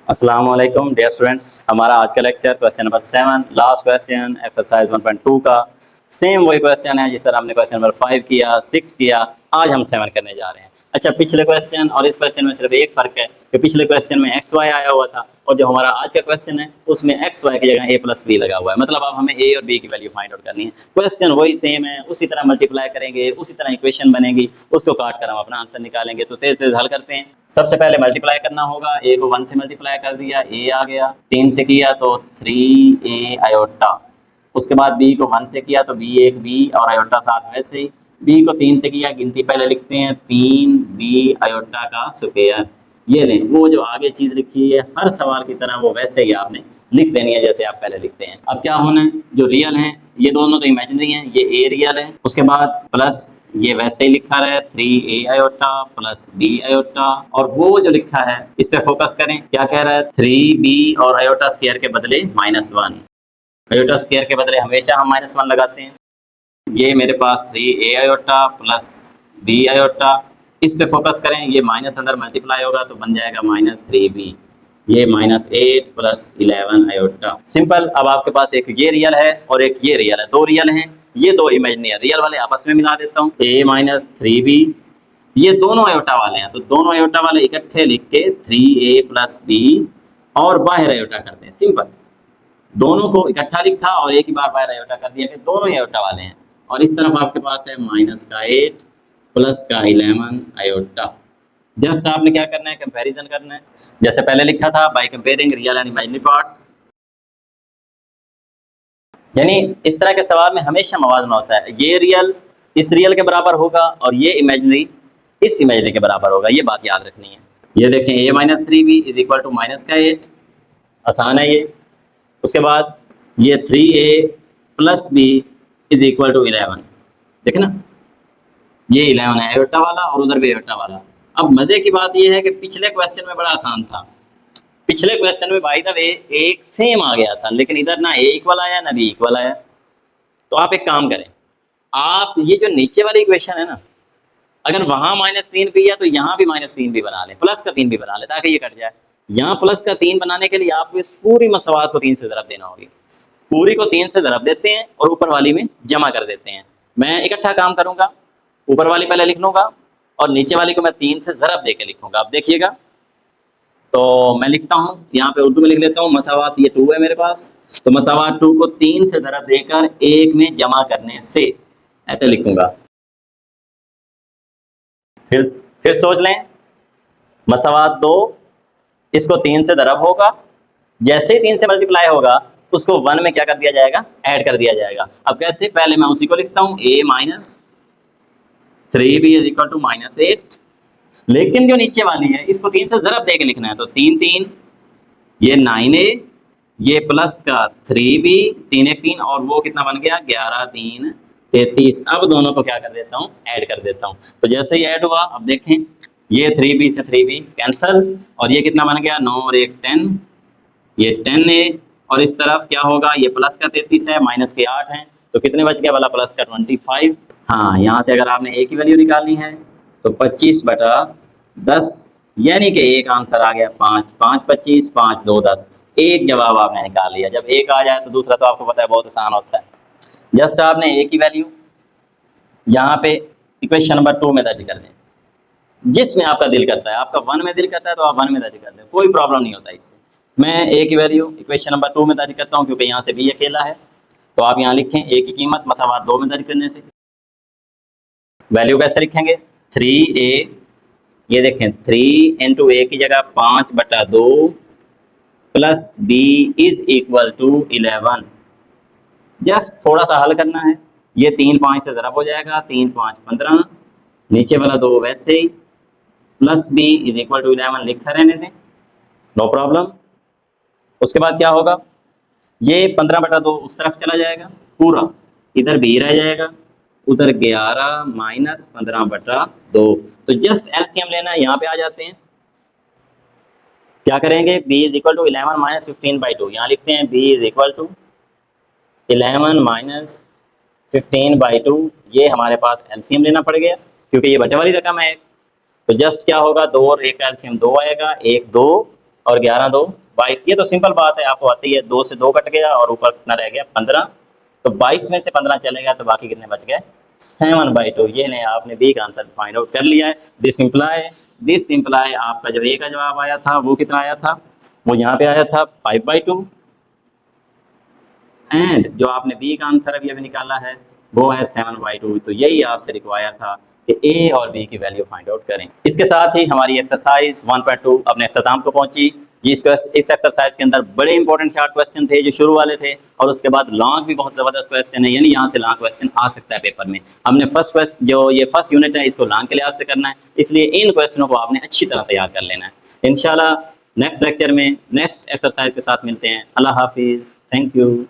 अस्सलाम वालेकुम dear students. हमारा आज का lecture question number 7 last question exercise 1.2 का सेम वही क्वेश्चन है जिस तरह हमने क्वेश्चन नंबर 5 किया, 6 किया, आज हम 7 करने जा रहे हैं। अच्छा, पिछले क्वेश्चन और इस क्वेश्चन में सिर्फ एक फ़र्क है कि पिछले क्वेश्चन में एक्स वाई आया हुआ था और जो हमारा आज का क्वेश्चन है उसमें एक्स वाई की जगह ए प्लस बी लगा हुआ है। मतलब अब हमें ए और बी की वैल्यू फाइंड आउट करनी है। क्वेश्चन वही सेम है, उसी तरह मल्टीप्लाई करेंगे, उसी तरह इक्वेशन बनेगी, उसको काट कर हम अपना आंसर निकालेंगे। तो तेज तेज हल करते हैं। सबसे पहले मल्टीप्लाई करना होगा। ए को 1 से मल्टीप्लाई कर दिया, ए आ गया। 3 से किया तो 3a आयोटा। उसके बाद बी को 1 से किया तो बी एक बी और आयोटा साथ वैसे ही। बी को 3 से किया, गिनती पहले लिखते हैं 3b आयोटा का स्क्वायर। ये लें, वो जो आगे चीज लिखी है हर सवाल की तरह वो वैसे ही आपने लिख देनी है जैसे आप पहले लिखते हैं। अब क्या होना है, जो रियल है ये दोनों तो इमेजिनरी हैं, ये ए रियल है। उसके बाद प्लस ये वैसे ही लिखा रहा है 3a iota plus b iota, और वो जो लिखा है इस पे फोकस करें। क्या कह रहा है, 3b और आयोटा स्क्वायर के बदले -1। आयोटा स्क्वायर के बदले हमेशा हम -1 लगाते हैं। ये मेरे पास 3a iota plus b iota, इस पे फोकस करें। ये माइनस अंदर मल्टीप्लाई होगा तो बन जाएगा -3b। ये -8 प्लस 11 आयोटा। सिंपल। अब आपके पास एक ये रियल है और एक ये रियल है, दो रियल हैं, ये दो इमेजिनरी है। रियल वाले आपस में मिला देता हूँ, a माइनस 3b। ये दोनों आयोटा वाले हैं तो दोनों आयोटा वाले इकट्ठे लिख के 3a प्लस b और बाहर आयोटा करते हैं। सिंपल। दोनों को इकट्ठा लिखा और एक ही बार बाहर आयोटा कर दिया कि दोनों आयोटा वाले हैं। और इस तरफ आपके पास है -8 प्लस का 11 आयोटा। जस्ट आपने क्या करना है, कंपैरिजन करना है जैसे पहले लिखा था, by comparing real and imaginary parts. यानी इस तरह के सवाल में हमेशा मवाजना होता है, ये रियल इस रियल के बराबर होगा और ये इमेजिनरी इस इमेजिनरी के बराबर होगा। ये बात याद रखनी है। ये देखें, a minus 3b is equal to -8। आसान है ये। उसके बाद ये 3a plus b is equal to 11। देखे ना, ये 11 है आयोटा वाला और उधर भी आयोटा वाला। अब मजे की बात ये है कि पिछले क्वेश्चन में बड़ा आसान था। पिछले क्वेश्चन में बाय द वे एक सेम आ गया था, लेकिन इधर ना a इक्वल आया ना b इक्वल आया। तो आप एक काम करें, आप ये जो नीचे वाली इक्वेशन है ना, अगर वहां -3b है तो यहाँ भी -3b बना लें, प्लस का 3b बना लें ताकि ये कट जाए। यहाँ प्लस का 3 बनाने के लिए आपको इस पूरी मसवात को 3 से ज़रब देना होगी। पूरी को 3 से ज़रब देते हैं और ऊपर वाली में जमा कर देते हैं। मैं इकट्ठा काम करूंगा, ऊपर वाली पहले लिख लूंगा और नीचे वाली को मैं 3 से ज़रब दे के लिखूंगा। अब देखिएगा, तो मैं लिखता हूँ यहाँ पे उर्दू में लिख लेता हूँ। मसावात ये 2 है मेरे पास, तो मसावात 2 को 3 से ज़रब देकर 1 में जमा करने से ऐसे लिखूंगा। फिर सोच लें, मसावात 2 इसको 3 से ज़रब होगा, जैसे ही 3 से मल्टीप्लाई होगा उसको 1 में क्या कर दिया जाएगा, ऐड कर दिया जाएगा। अब कैसे, पहले मैं उसी को लिखता हूँ a minus 3b is equal to -8। लेकिन जो नीचे वाली है इसको 3 से ज़रब दे के लिखना है, तो 3 3 ये 9a, ये प्लस का 3b, 3 1 3 और वो कितना बन गया 11 3 33। अब दोनों को क्या कर देता हूँ, ऐड कर देता हूँ। तो जैसे ही ऐड हुआ, अब देखें ये 3b से 3b कैंसल और ये कितना बन गया 9 और 1 10, ये 10a और इस तरफ क्या होगा, ये प्लस का 33 है, माइनस के 8 हैं, तो कितने बच गया वाला प्लस का 25। हाँ, यहाँ से अगर आपने a की वैल्यू निकालनी है तो 25/10, यानी कि एक आंसर आ गया 5 5 25 5 2 10। एक जवाब आपने निकाल लिया। जब एक आ जाए तो दूसरा तो आपको पता है बहुत आसान होता है। जस्ट आपने a की वैल्यू यहाँ पे इक्वेशन नंबर 2 में दर्ज कर दें, जिसमें आपका दिल करता है। आपका 1 में दिल करता है तो आप 1 में दर्ज कर दें, कोई प्रॉब्लम नहीं होता इससे। मैं a की वैल्यू इक्वेशन नंबर 2 में दर्ज करता हूँ क्योंकि यहाँ से b अकेला है। तो आप यहाँ लिखें a की कीमत मसावात 2 में दर्ज करने से। वैल्यू कैसे लिखेंगे, 3a, ये देखें 3 इंटू a की जगह 5/2 plus b is equal to 11। Just थोड़ा सा हल करना है। ये 3 5 से ज़रब हो जाएगा, 3 5 15, नीचे वाला 2 वैसे ही, plus b is equal to 11 लिखा रहने दें, नो प्रॉब्लम। उसके बाद क्या होगा, ये 15/2 उस तरफ चला जाएगा पूरा, इधर b रह जाएगा, उधर 11 माइनस 15/2। तो जस्ट एलसीएम लेना है, यहाँ पे आ जाते हैं। क्या करेंगे, b is equal to 11 minus 15/2, यहाँ लिखते हैं b is equal to 11 minus 15/2। ये हमारे पास एलसीएम लेना पड़ गया क्योंकि ये बटे वाली रकम है। तो जस्ट क्या होगा, 2 और 1 का एलसीएम 2 आएगा, 1 2 और 11 2 22। ये तो सिंपल बात है, आपको आती है। 2 से 2 कट गया और ऊपर कितना रह गया 15। तो 22 में से 15 चले गया तो बाकी कितने बच गए 7/2। ये नहीं, आपने बी का आंसर फाइंड आउट कर लिया है। दिस इम्प्लाई आपका जो ए का जवाब आया था वो कितना आया था, वो यहाँ पे आया था 5/2। एंड जो आपने बी का आंसर अभी निकाला है वो है 7/2। तो यही आपसे रिक्वायर था कि ए और बी की वैल्यू फाइंड आउट करें। इसके साथ ही हमारी एक्सरसाइज 1.2 अपने अख्ताम को पहुंची। इस एक्सरसाइज के अंदर बड़े इंपॉर्टेंट शॉर्ट क्वेश्चन थे जो शुरू वाले थे, और उसके बाद लॉन्ग भी बहुत ज़बरदस्त क्वेश्चन है, यानी यहाँ से लॉन्ग क्वेश्चन आ सकता है पेपर में। हमने फर्स्ट यूनिट है इसको लॉन्ग के लिहाज से करना है, इसलिए इन क्वेश्चनों को आपने अच्छी तरह तैयार कर लेना है। इंशाल्लाह नेक्स्ट लेक्चर में नेक्स्ट एक्सरसाइज के साथ मिलते हैं। अल्लाह हाफिज़, थैंक यू।